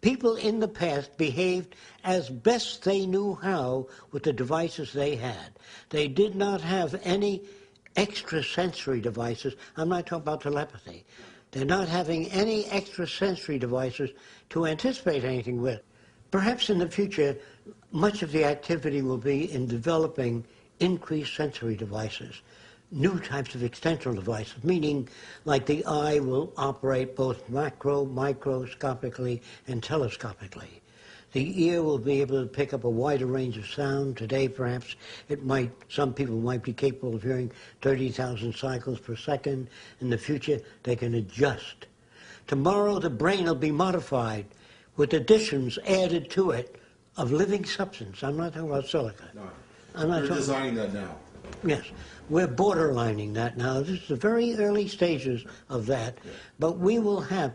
People in the past behaved as best they knew how with the devices they had. They did not have any extrasensory devices. I'm not talking about telepathy. They're not having any extrasensory devices to anticipate anything with. Perhaps in the future, much of the activity will be in developing increased sensory devices, new types of external devices, meaning like the eye will operate both microscopically and telescopically. The ear will be able to pick up a wider range of sound. Today, perhaps, some people might be capable of hearing 30,000 cycles per second. In the future, they can adjust. Tomorrow, the brain will be modified with additions added to it of living substance. I'm not talking about silica. No. You're designing that now. Yes. We're borderlining that now. This is the very early stages of that. Yeah. But we will have,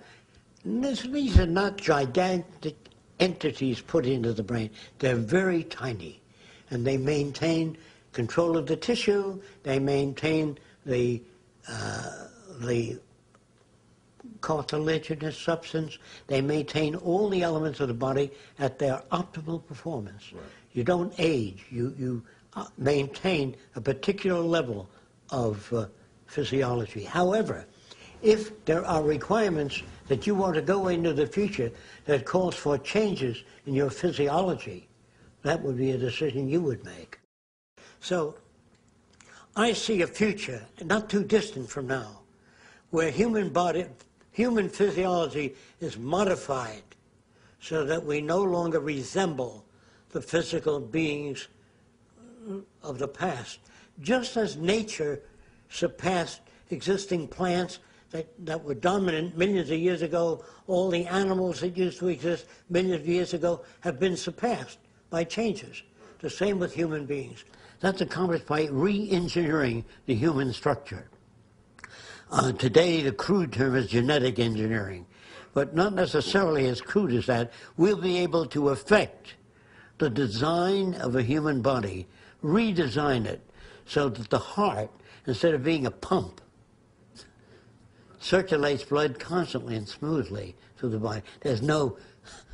these are not gigantic entities put into the brain. They're very tiny, and they maintain control of the tissue. They maintain the cartilaginous substance. They maintain all the elements of the body at their optimal performance. Right. You don't age. You maintain a particular level of physiology. However, if there are requirements that you want to go into the future that calls for changes in your physiology, that would be a decision you would make. So I see a future, not too distant from now, where human physiology is modified so that we no longer resemble the physical beings of the past, just as nature surpassed existing plants that were dominant millions of years ago. All the animals that used to exist millions of years ago have been surpassed by changes. The same with human beings. That's accomplished by re-engineering the human structure. Today, the crude term is genetic engineering, but not necessarily as crude as that. We'll be able to affect the design of a human body, redesign it so that the heart, instead of being a pump, circulates blood constantly and smoothly through the body. There's no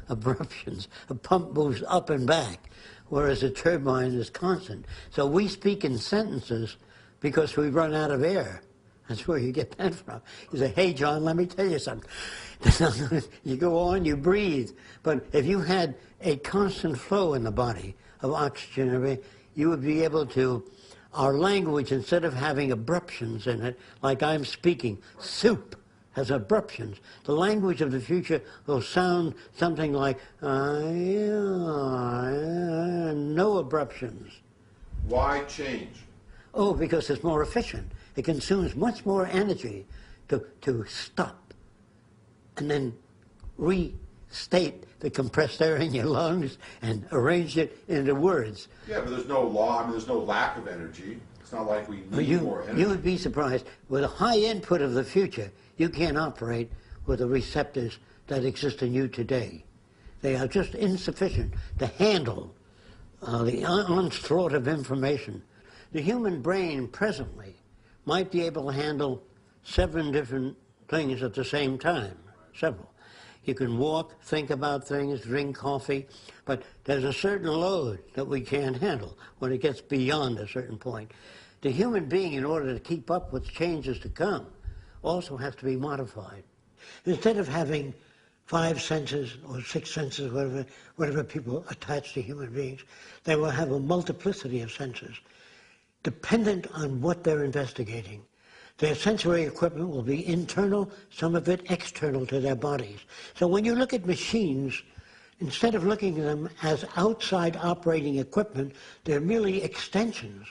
abruptions. A pump moves up and back, whereas a turbine is constant. So we speak in sentences because we run out of air. That's where you get that from. You say, hey, John, let me tell you something. You go on, you breathe. But if you had a constant flow in the body of oxygen, you would be able to, our language, instead of having abruptions in it, like I'm speaking, soup has abruptions. The language of the future will sound something like, no abruptions. Why change? Oh, because it's more efficient. It consumes much more energy to stop and then restate the compressed air in your lungs and arrange it into words. Yeah, but there's no law. I mean, there's no lack of energy. It's not like we need more energy. You would be surprised. With a high input of the future, you can't operate with the receptors that exist in you today. They are just insufficient to handle the onslaught of information. The human brain presently might be able to handle 7 different things at the same time, several. You can walk, think about things, drink coffee, but there's a certain load that we can't handle when it gets beyond a certain point. The human being, in order to keep up with changes to come, also has to be modified. Instead of having 5 senses or 6 senses, whatever people attach to human beings, they will have a multiplicity of senses, dependent on what they're investigating. Their sensory equipment will be internal, some of it external to their bodies. So when you look at machines, instead of looking at them as outside operating equipment, they're merely extensions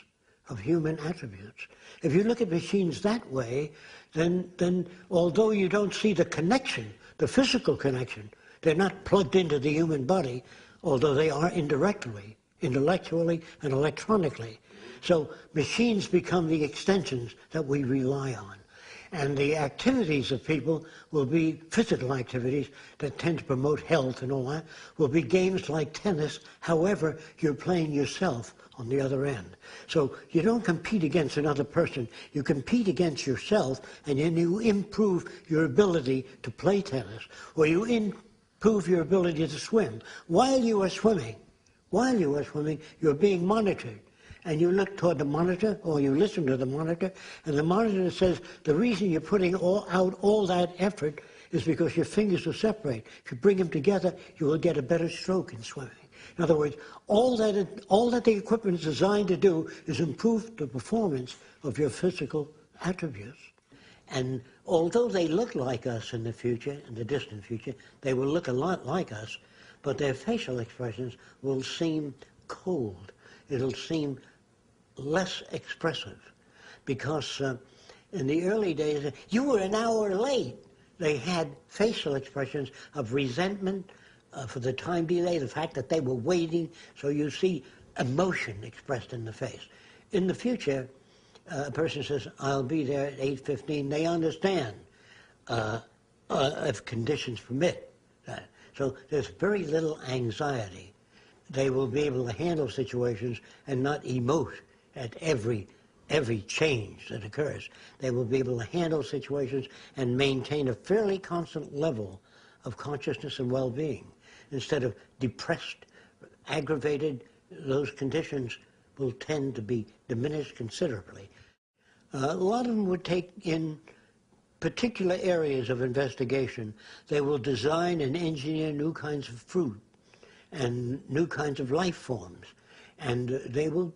of human attributes. If you look at machines that way, then although you don't see the connection, the physical connection, they're not plugged into the human body, although they are indirectly, intellectually and electronically. So machines become the extensions that we rely on. And the activities of people will be physical activities that tend to promote health and all that, will be games like tennis. However, you're playing yourself on the other end. So you don't compete against another person. You compete against yourself, and then you improve your ability to play tennis, or you prove your ability to swim. While you are swimming, you're being monitored. And you look toward the monitor, or you listen to the monitor, and the monitor says the reason you're putting out all that effort is because your fingers are separate. If you bring them together, you will get a better stroke in swimming. In other words, all that the equipment is designed to do is improve the performance of your physical attributes. And although they look like us in the future, in the distant future, they will look a lot like us, but their facial expressions will seem cold. It'll seem less expressive, because in the early days, you were an hour late. They had facial expressions of resentment for the time delay, the fact that they were waiting, so you see emotion expressed in the face. In the future, a person says, I'll be there at 8:15. They understand if conditions permit that. So there's very little anxiety. They will be able to handle situations and not emote at every change that occurs. They will be able to handle situations and maintain a fairly constant level of consciousness and well-being. Instead of depressed, aggravated, those conditions will tend to be diminished considerably. A lot of them would take in particular areas of investigation. They will design and engineer new kinds of fruit and new kinds of life forms. And they will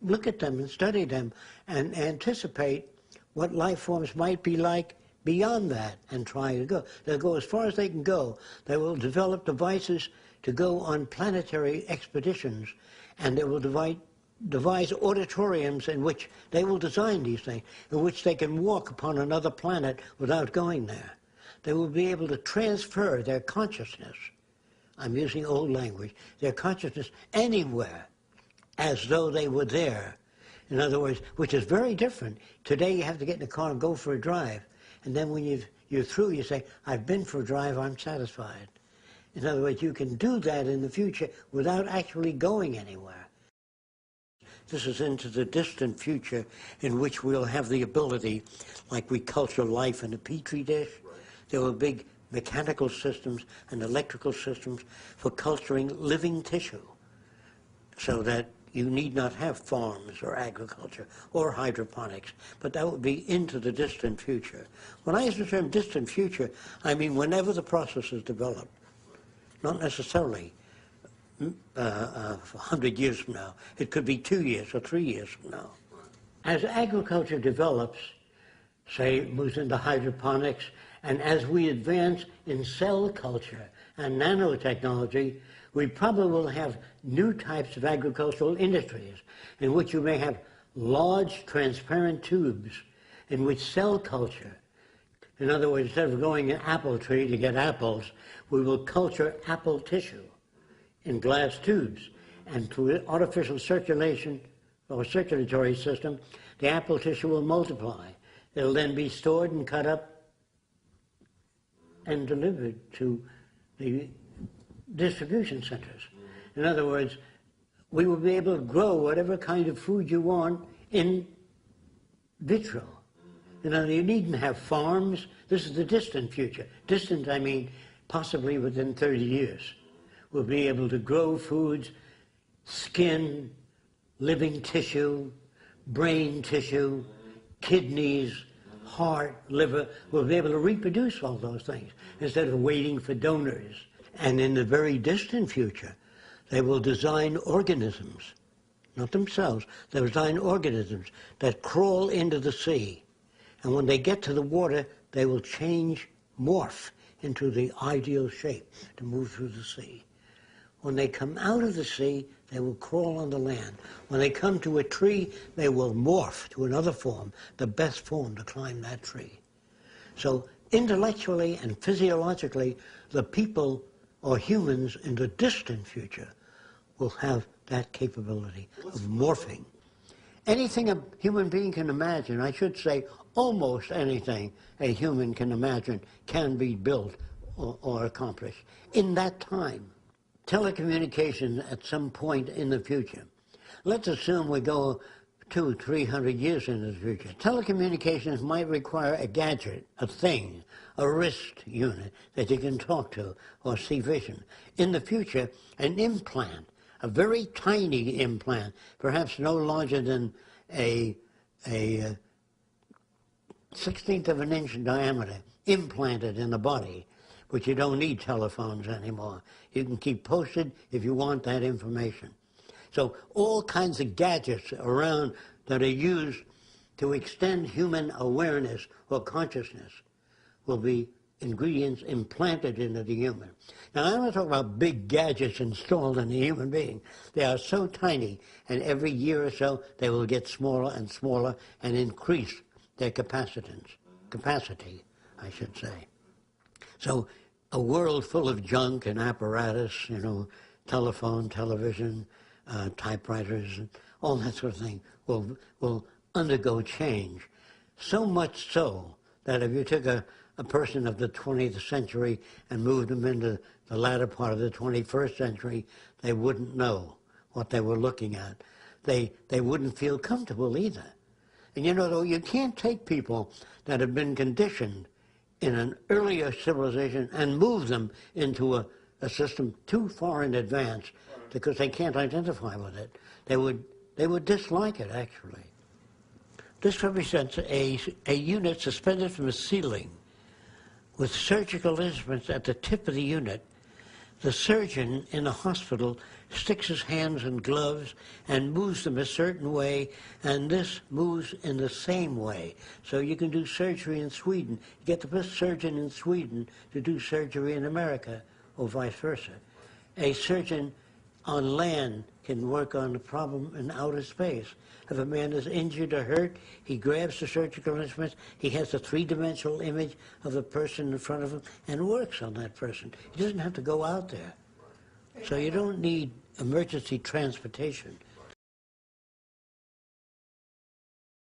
look at them and study them and anticipate what life forms might be like beyond that and try to go. They'll go as far as they can go. They will develop devices to go on planetary expeditions, and they will devise auditoriums in which they will design these things, in which they can walk upon another planet without going there. They will be able to transfer their consciousness, I'm using old language, their consciousness anywhere as though they were there. In other words, which is very different. Today you have to get in the car and go for a drive. And then when you're through, you say, I've been for a drive, I'm satisfied. In other words, you can do that in the future without actually going anywhere. This is into the distant future in which we'll have the ability, like we culture life in a petri dish, there will be big mechanical systems and electrical systems for culturing living tissue, so that you need not have farms or agriculture or hydroponics, but that would be into the distant future. When I use the term distant future, I mean whenever the process is developed, not necessarily 100 years from now. It could be 2 years or 3 years from now. As agriculture develops, say, moves into hydroponics, and as we advance in cell culture and nanotechnology, we probably will have new types of agricultural industries in which you may have large transparent tubes in which cell culture, in other words, instead of going an apple tree to get apples, we will culture apple tissue in glass tubes, and through artificial circulation or circulatory system, the apple tissue will multiply. It'll then be stored and cut up and delivered to the distribution centers. In other words, we will be able to grow whatever kind of food you want in vitro. You know, you needn't have farms. This is the distant future. Distant, I mean, possibly within 30 years. We'll be able to grow foods, skin, living tissue, brain tissue, kidneys, heart, liver. We'll be able to reproduce all those things instead of waiting for donors. And in the very distant future, they will design organisms, not themselves, they'll design organisms that crawl into the sea. And when they get to the water, they will morph into the ideal shape to move through the sea. When they come out of the sea, they will crawl on the land. When they come to a tree, they will morph to another form, the best form to climb that tree. So intellectually and physiologically, the people or humans in the distant future will have that capability of morphing. Anything a human being can imagine, I should say almost anything a human can imagine, can be built or accomplished in that time. Telecommunications at some point in the future. Let's assume we go 200, 300 years into the future. Telecommunications might require a gadget, a thing, a wrist unit that you can talk to or see vision. In the future, an implant, a very tiny implant, perhaps no larger than a 1/16 of an inch in diameter, implanted in the body, which you don't need telephones anymore. You can keep posted if you want that information. So all kinds of gadgets around that are used to extend human awareness or consciousness will be ingredients implanted into the human. Now, I'm not talking about big gadgets installed in the human being. They are so tiny, and every year or so, they will get smaller and smaller and increase their capacity, I should say. So a world full of junk and apparatus, telephone, television, typewriters, and all that sort of thing will undergo change. So much so that if you took a person of the 20th century and moved them into the latter part of the 21st century, they wouldn't know what they were looking at. They wouldn't feel comfortable either. And though, you can't take people that have been conditioned in an earlier civilization and move them into a system too far in advance because they can't identify with it. They would dislike it, actually. This represents a unit suspended from a ceiling with surgical instruments at the tip of the unit. The surgeon in a hospital sticks his hands in gloves and moves them a certain way, and this moves in the same way. So you can do surgery in Sweden. You get the best surgeon in Sweden to do surgery in America, or vice versa. A surgeon on land can work on a problem in outer space. If a man is injured or hurt, he grabs the surgical instruments, he has a three-dimensional image of the person in front of him and works on that person. He doesn't have to go out there. So you don't need emergency transportation.